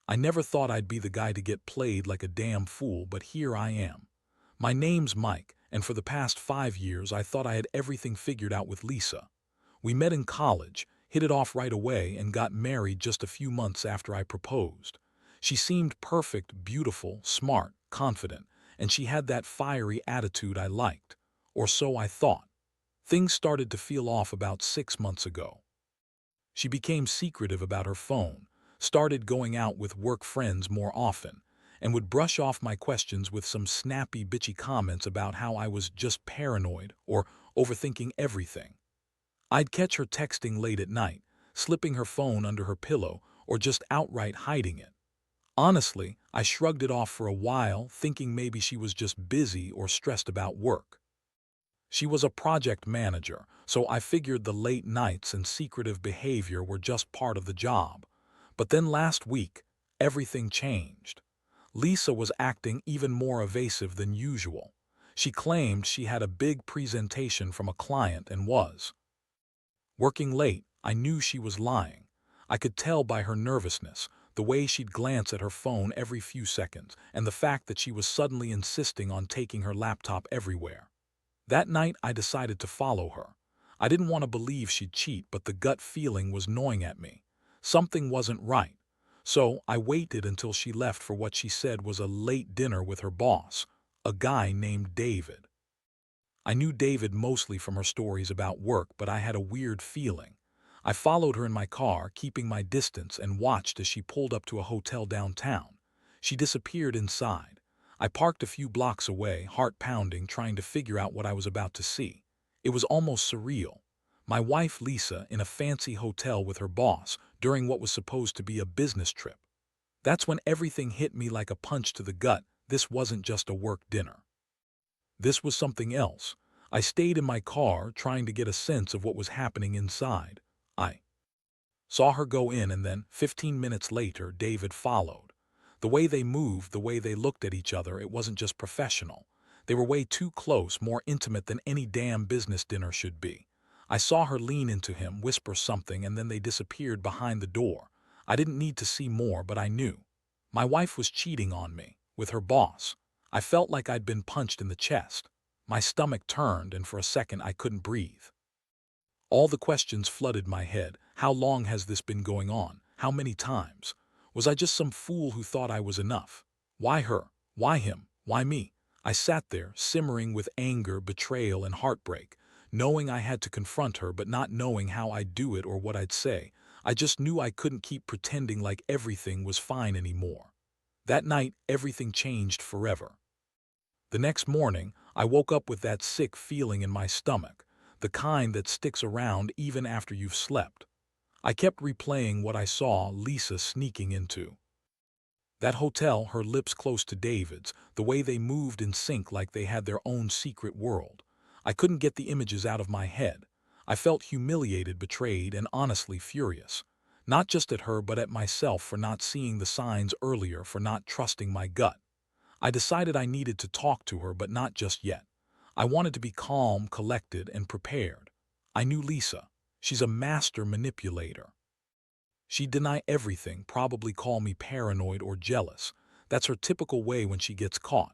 I never thought I'd be the guy to get played like a damn fool, but here I am. My name's Mike, and for the past 5 years I thought I had everything figured out with Lisa. We met in college, hit it off right away, and got married just a few months after I proposed. She seemed perfect, beautiful, smart, confident, and she had that fiery attitude I liked. Or so I thought. Things started to feel off about 6 months ago. She became secretive about her phone, started going out with work friends more often, and would brush off my questions with some snappy, bitchy comments about how I was just paranoid or overthinking everything. I'd catch her texting late at night, slipping her phone under her pillow, or just outright hiding it. Honestly, I shrugged it off for a while, thinking maybe she was just busy or stressed about work. She was a project manager, so I figured the late nights and secretive behavior were just part of the job. But then last week, everything changed. Lisa was acting even more evasive than usual. She claimed she had a big presentation from a client and was working late. I knew she was lying. I could tell by her nervousness, the way she'd glance at her phone every few seconds, and the fact that she was suddenly insisting on taking her laptop everywhere. That night I decided to follow her. I didn't want to believe she'd cheat, but the gut feeling was gnawing at me. Something wasn't right. So I waited until she left for what she said was a late dinner with her boss, a guy named David. I knew David mostly from her stories about work, but I had a weird feeling. I followed her in my car, keeping my distance, and watched as she pulled up to a hotel downtown. She disappeared inside. I parked a few blocks away, heart pounding, trying to figure out what I was about to see. It was almost surreal. My wife Lisa in a fancy hotel with her boss during what was supposed to be a business trip. That's when everything hit me like a punch to the gut. This wasn't just a work dinner. This was something else. I stayed in my car, trying to get a sense of what was happening inside. I saw her go in, and then, 15 minutes later, David followed. The way they moved, the way they looked at each other, it wasn't just professional. They were way too close, more intimate than any damn business dinner should be. I saw her lean into him, whisper something, and then they disappeared behind the door. I didn't need to see more, but I knew. My wife was cheating on me, with her boss. I felt like I'd been punched in the chest. My stomach turned, and for a second I couldn't breathe. All the questions flooded my head. How long has this been going on? How many times? Was I just some fool who thought I was enough? Why her? Why him? Why me? I sat there, simmering with anger, betrayal, and heartbreak, knowing I had to confront her but not knowing how I'd do it or what I'd say. I just knew I couldn't keep pretending like everything was fine anymore. That night, everything changed forever. The next morning, I woke up with that sick feeling in my stomach, the kind that sticks around even after you've slept. I kept replaying what I saw Lisa sneaking into that hotel, her lips close to David's, the way they moved in sync like they had their own secret world. I couldn't get the images out of my head. I felt humiliated, betrayed, and honestly furious. Not just at her, but at myself for not seeing the signs earlier, for not trusting my gut. I decided I needed to talk to her, but not just yet. I wanted to be calm, collected, and prepared. I knew Lisa. She's a master manipulator. She'd deny everything, probably call me paranoid or jealous. That's her typical way when she gets caught.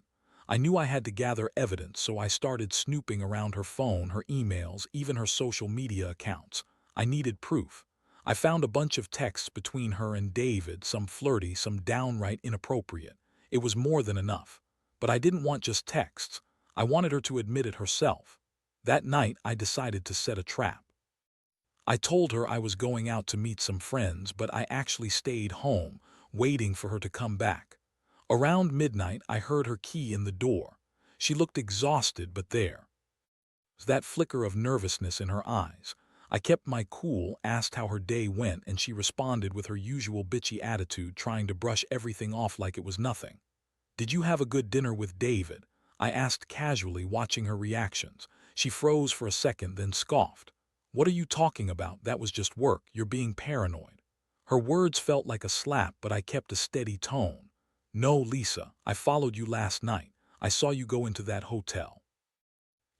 I knew I had to gather evidence, so I started snooping around her phone, her emails, even her social media accounts. I needed proof. I found a bunch of texts between her and David, some flirty, some downright inappropriate. It was more than enough. But I didn't want just texts. I wanted her to admit it herself. That night, I decided to set a trap. I told her I was going out to meet some friends, but I actually stayed home, waiting for her to come back. Around midnight, I heard her key in the door. She looked exhausted, but there was that flicker of nervousness in her eyes. I kept my cool, asked how her day went, and she responded with her usual bitchy attitude, trying to brush everything off like it was nothing. "Did you have a good dinner with David?" I asked casually, watching her reactions. She froze for a second, then scoffed. "What are you talking about? That was just work. You're being paranoid." Her words felt like a slap, but I kept a steady tone. "No, Lisa, I followed you last night. I saw you go into that hotel.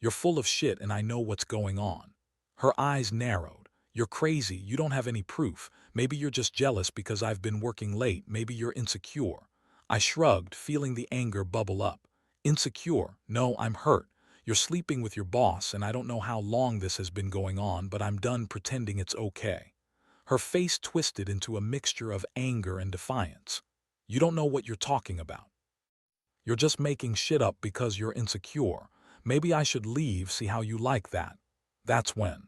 You're full of shit, and I know what's going on." Her eyes narrowed. You're crazy, you don't have any proof. Maybe you're just jealous because I've been working late, maybe you're insecure. I shrugged, feeling the anger bubble up. Insecure? No, I'm hurt. You're sleeping with your boss, and I don't know how long this has been going on, but I'm done pretending it's okay. Her face twisted into a mixture of anger and defiance. You don't know what you're talking about. You're just making shit up because you're insecure. Maybe I should leave, see how you like that. That's when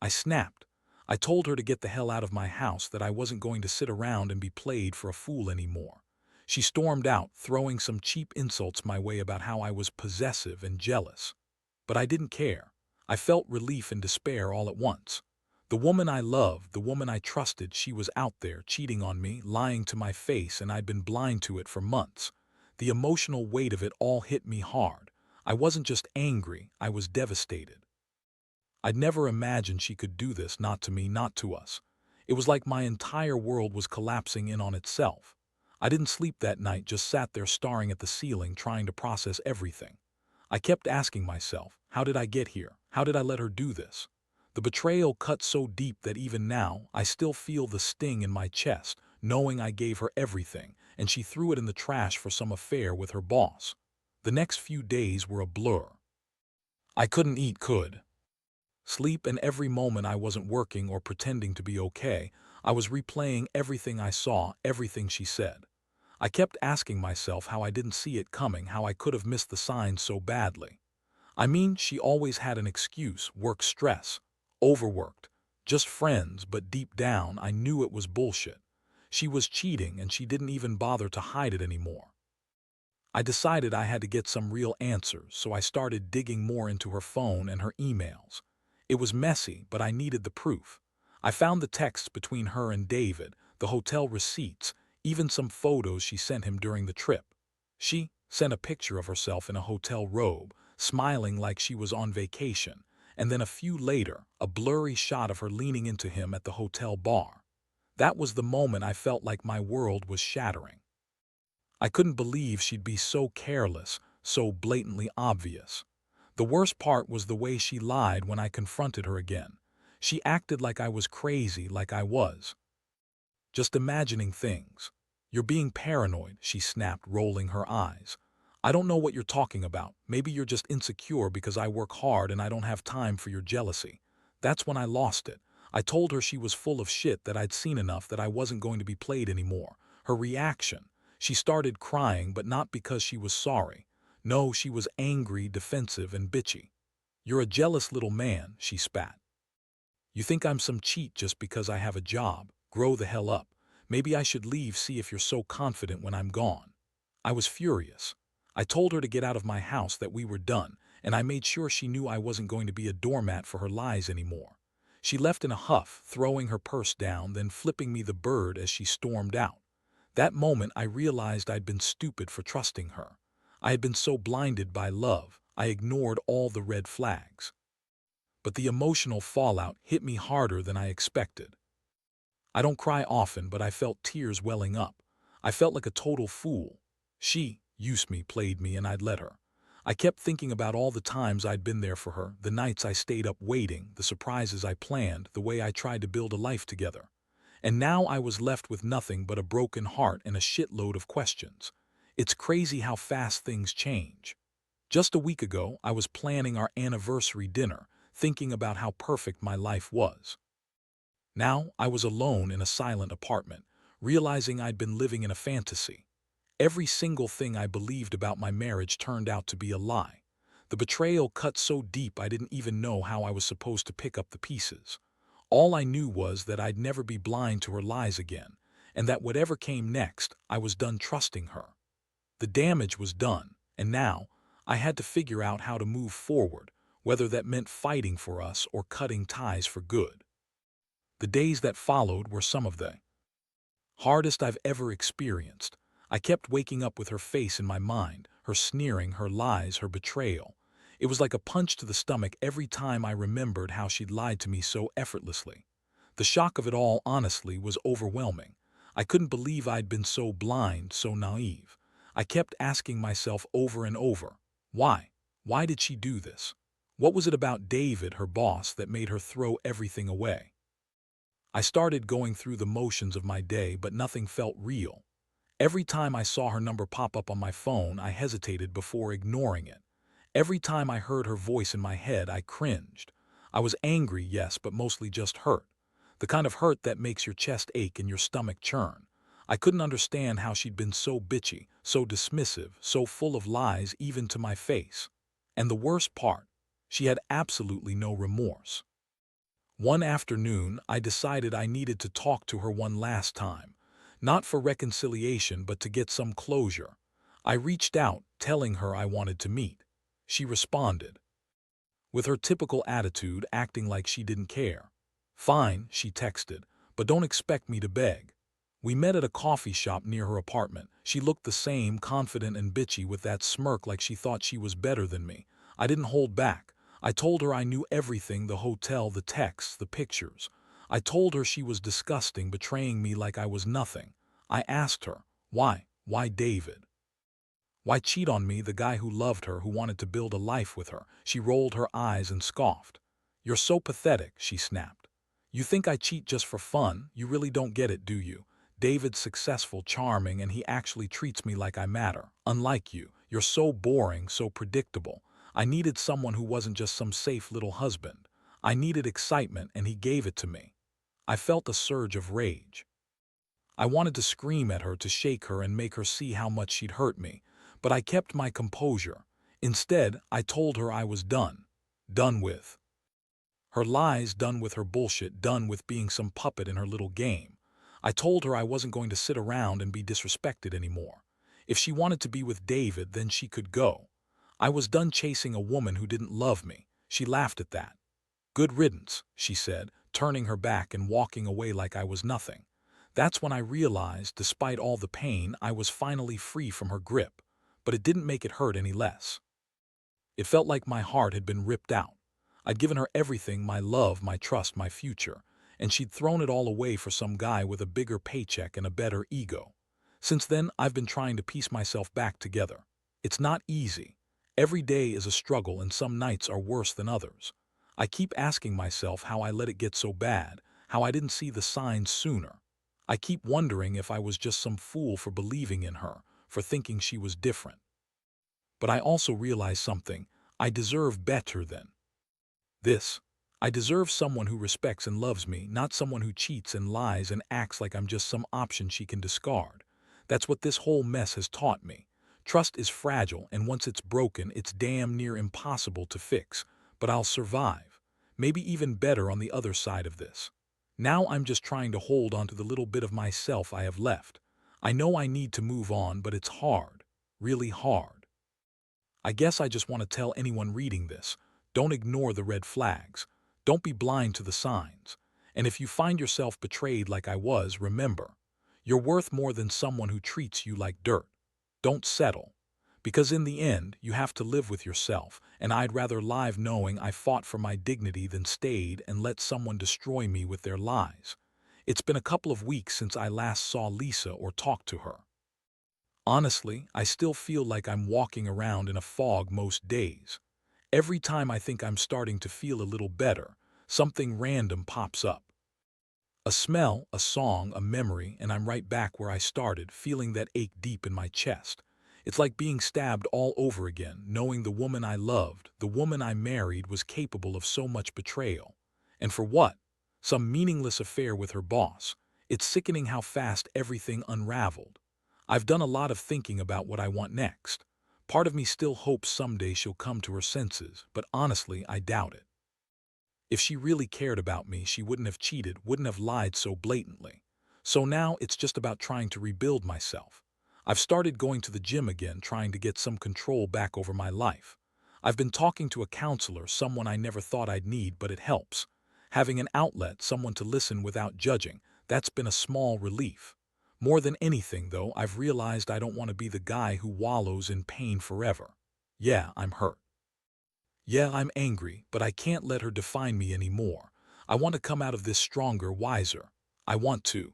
I snapped. I told her to get the hell out of my house, that I wasn't going to sit around and be played for a fool anymore. She stormed out, throwing some cheap insults my way about how I was possessive and jealous. But I didn't care. I felt relief and despair all at once. The woman I loved, the woman I trusted, she was out there cheating on me, lying to my face, and I'd been blind to it for months. The emotional weight of it all hit me hard. I wasn't just angry, I was devastated. I'd never imagined she could do this, not to me, not to us. It was like my entire world was collapsing in on itself. I didn't sleep that night, just sat there staring at the ceiling, trying to process everything. I kept asking myself, how did I get here? How did I let her do this? The betrayal cut so deep that even now, I still feel the sting in my chest, knowing I gave her everything, and she threw it in the trash for some affair with her boss. The next few days were a blur. I couldn't eat, could sleep, and every moment I wasn't working or pretending to be okay, I was replaying everything I saw, everything she said. I kept asking myself how I didn't see it coming, how I could have missed the signs so badly. I mean, she always had an excuse: work stress, overworked, just friends, but deep down I knew it was bullshit. She was cheating, and she didn't even bother to hide it anymore. I decided I had to get some real answers, so I started digging more into her phone and her emails. It was messy, but I needed the proof. I found the texts between her and David, the hotel receipts, even some photos she sent him during the trip. She sent a picture of herself in a hotel robe, smiling like she was on vacation, and then a few later, a blurry shot of her leaning into him at the hotel bar. That was the moment I felt like my world was shattering. I couldn't believe she'd be so careless, so blatantly obvious. The worst part was the way she lied when I confronted her again. She acted like I was crazy, like I was just imagining things. You're being paranoid, she snapped, rolling her eyes. I don't know what you're talking about. Maybe you're just insecure because I work hard and I don't have time for your jealousy. That's when I lost it. I told her she was full of shit, that I'd seen enough, that I wasn't going to be played anymore. Her reaction: she started crying, but not because she was sorry. No, she was angry, defensive, and bitchy. You're a jealous little man, she spat. You think I'm some cheat just because I have a job? Grow the hell up. Maybe I should leave, see if you're so confident when I'm gone. I was furious. I told her to get out of my house, that we were done, and I made sure she knew I wasn't going to be a doormat for her lies anymore. She left in a huff, throwing her purse down, then flipping me the bird as she stormed out. That moment I realized I'd been stupid for trusting her. I had been so blinded by love, I ignored all the red flags. But the emotional fallout hit me harder than I expected. I don't cry often, but I felt tears welling up. I felt like a total fool. She used me, played me, and I'd let her. I kept thinking about all the times I'd been there for her, the nights I stayed up waiting, the surprises I planned, the way I tried to build a life together. And now I was left with nothing but a broken heart and a shitload of questions. It's crazy how fast things change. Just a week ago, I was planning our anniversary dinner, thinking about how perfect my life was. Now I was alone in a silent apartment, realizing I'd been living in a fantasy. Every single thing I believed about my marriage turned out to be a lie. The betrayal cut so deep I didn't even know how I was supposed to pick up the pieces. All I knew was that I'd never be blind to her lies again, and that whatever came next, I was done trusting her. The damage was done, and now I had to figure out how to move forward, whether that meant fighting for us or cutting ties for good. The days that followed were some of the hardest I've ever experienced. I kept waking up with her face in my mind, her sneering, her lies, her betrayal. It was like a punch to the stomach every time I remembered how she'd lied to me so effortlessly. The shock of it all, honestly, was overwhelming. I couldn't believe I'd been so blind, so naive. I kept asking myself over and over, why? Why did she do this? What was it about David, her boss, that made her throw everything away? I started going through the motions of my day, but nothing felt real. Every time I saw her number pop up on my phone, I hesitated before ignoring it. Every time I heard her voice in my head, I cringed. I was angry, yes, but mostly just hurt. The kind of hurt that makes your chest ache and your stomach churn. I couldn't understand how she'd been so bitchy, so dismissive, so full of lies even to my face. And the worst part, she had absolutely no remorse. One afternoon, I decided I needed to talk to her one last time. Not for reconciliation, but to get some closure. I reached out, telling her I wanted to meet. She responded, with her typical attitude, acting like she didn't care. "Fine," she texted, "but don't expect me to beg." We met at a coffee shop near her apartment. She looked the same, confident and bitchy, with that smirk like she thought she was better than me. I didn't hold back. I told her I knew everything: the hotel, the texts, the pictures. I told her she was disgusting, betraying me like I was nothing. I asked her, why? Why David? Why cheat on me, the guy who loved her, who wanted to build a life with her? She rolled her eyes and scoffed. "You're so pathetic," she snapped. "You think I cheat just for fun? You really don't get it, do you? David's successful, charming, and he actually treats me like I matter. Unlike you, you're so boring, so predictable. I needed someone who wasn't just some safe little husband. I needed excitement, and he gave it to me." I felt a surge of rage. I wanted to scream at her, to shake her and make her see how much she'd hurt me. But I kept my composure. Instead, I told her I was done. Done with her lies, done with her bullshit, done with being some puppet in her little game. I told her I wasn't going to sit around and be disrespected anymore. If she wanted to be with David, then she could go. I was done chasing a woman who didn't love me. She laughed at that. "Good riddance," she said, turning her back and walking away like I was nothing. That's when I realized, despite all the pain, I was finally free from her grip. But it didn't make it hurt any less. It felt like my heart had been ripped out. I'd given her everything: my love, my trust, my future, and she'd thrown it all away for some guy with a bigger paycheck and a better ego. Since then, I've been trying to piece myself back together. It's not easy. Every day is a struggle, and some nights are worse than others. I keep asking myself how I let it get so bad, how I didn't see the signs sooner. I keep wondering if I was just some fool for believing in her, for thinking she was different. But I also realize something: I deserve better than this. I deserve someone who respects and loves me, not someone who cheats and lies and acts like I'm just some option she can discard. That's what this whole mess has taught me. Trust is fragile, and once it's broken, it's damn near impossible to fix. But I'll survive. Maybe even better on the other side of this. Now I'm just trying to hold on to the little bit of myself I have left. I know I need to move on, but it's hard. Really hard. I guess I just want to tell anyone reading this: don't ignore the red flags. Don't be blind to the signs. And if you find yourself betrayed like I was, remember, you're worth more than someone who treats you like dirt. Don't settle. Because in the end, you have to live with yourself, and I'd rather live knowing I fought for my dignity than stayed and let someone destroy me with their lies. It's been a couple of weeks since I last saw Lisa or talked to her. Honestly, I still feel like I'm walking around in a fog most days. Every time I think I'm starting to feel a little better, something random pops up. A smell, a song, a memory, and I'm right back where I started, feeling that ache deep in my chest. It's like being stabbed all over again, knowing the woman I loved, the woman I married, was capable of so much betrayal. And for what? Some meaningless affair with her boss. It's sickening how fast everything unraveled. I've done a lot of thinking about what I want next. Part of me still hopes someday she'll come to her senses, but honestly, I doubt it. If she really cared about me, she wouldn't have cheated, wouldn't have lied so blatantly. So now it's just about trying to rebuild myself. I've started going to the gym again, trying to get some control back over my life. I've been talking to a counselor, someone I never thought I'd need, but it helps. Having an outlet, someone to listen without judging, that's been a small relief. More than anything, though, I've realized I don't want to be the guy who wallows in pain forever. Yeah, I'm hurt. Yeah, I'm angry, but I can't let her define me anymore. I want to come out of this stronger, wiser. I want to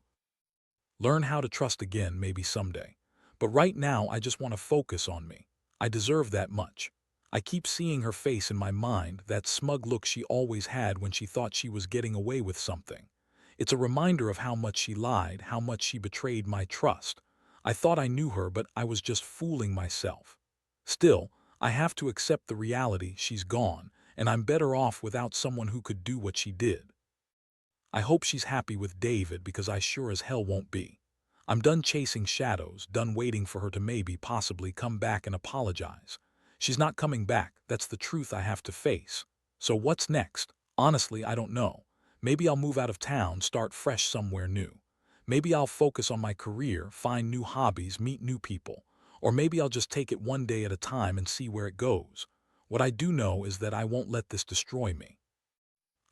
learn how to trust again, maybe someday. But right now, I just want to focus on me. I deserve that much. I keep seeing her face in my mind, that smug look she always had when she thought she was getting away with something. It's a reminder of how much she lied, how much she betrayed my trust. I thought I knew her, but I was just fooling myself. Still, I have to accept the reality: she's gone, and I'm better off without someone who could do what she did. I hope she's happy with David, because I sure as hell won't be. I'm done chasing shadows, done waiting for her to maybe, possibly come back and apologize. She's not coming back, that's the truth I have to face. So what's next? Honestly, I don't know. Maybe I'll move out of town, start fresh somewhere new. Maybe I'll focus on my career, find new hobbies, meet new people. Or maybe I'll just take it one day at a time and see where it goes. What I do know is that I won't let this destroy me.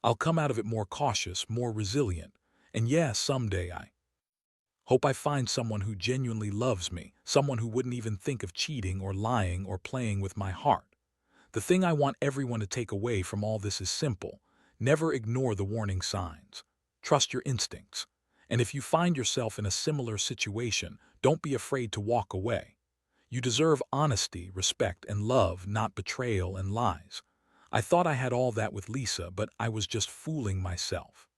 I'll come out of it more cautious, more resilient. And yeah, someday I hope I find someone who genuinely loves me, someone who wouldn't even think of cheating or lying or playing with my heart. The thing I want everyone to take away from all this is simple: never ignore the warning signs. Trust your instincts. And if you find yourself in a similar situation, don't be afraid to walk away. You deserve honesty, respect, and love, not betrayal and lies. I thought I had all that with Lisa, but I was just fooling myself.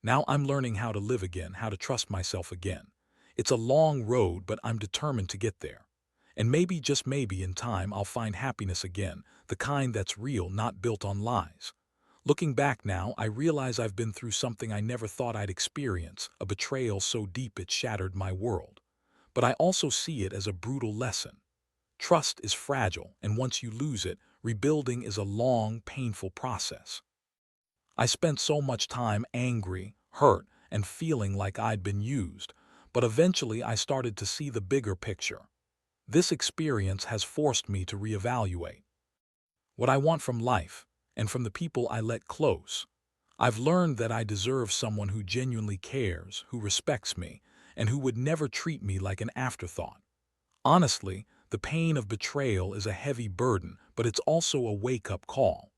Now I'm learning how to live again, how to trust myself again. It's a long road, but I'm determined to get there. And maybe, just maybe, in time I'll find happiness again, the kind that's real, not built on lies. Looking back now, I realize I've been through something I never thought I'd experience, a betrayal so deep it shattered my world. But I also see it as a brutal lesson. Trust is fragile, and once you lose it, rebuilding is a long, painful process. I spent so much time angry, hurt, and feeling like I'd been used, but eventually I started to see the bigger picture. This experience has forced me to reevaluate what I want from life and from the people I let close. I've learned that I deserve someone who genuinely cares, who respects me, and who would never treat me like an afterthought. Honestly, the pain of betrayal is a heavy burden, but it's also a wake-up call.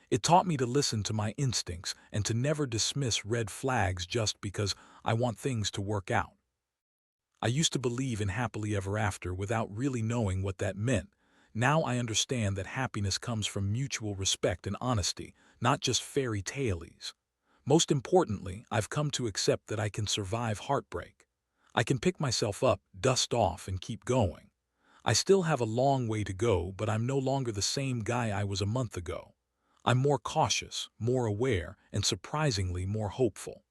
It taught me to listen to my instincts and to never dismiss red flags just because I want things to work out. I used to believe in happily ever after without really knowing what that meant. Now I understand that happiness comes from mutual respect and honesty, not just fairy tales. Most importantly, I've come to accept that I can survive heartbreak. I can pick myself up, dust off, and keep going. I still have a long way to go, but I'm no longer the same guy I was a month ago. I'm more cautious, more aware, and surprisingly more hopeful.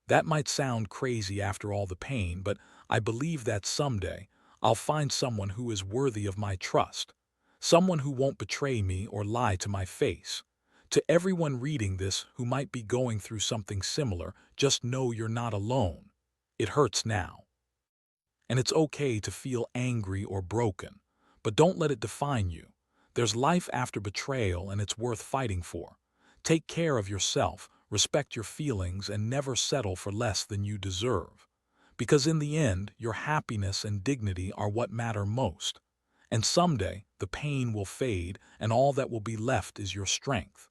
That might sound crazy after all the pain, but I believe that someday I'll find someone who is worthy of my trust, someone who won't betray me or lie to my face. To everyone reading this who might be going through something similar, just know you're not alone. It hurts now. And it's okay to feel angry or broken, but don't let it define you. There's life after betrayal, and it's worth fighting for. Take care of yourself, respect your feelings, and never settle for less than you deserve. Because in the end, your happiness and dignity are what matter most. And someday, the pain will fade, and all that will be left is your strength.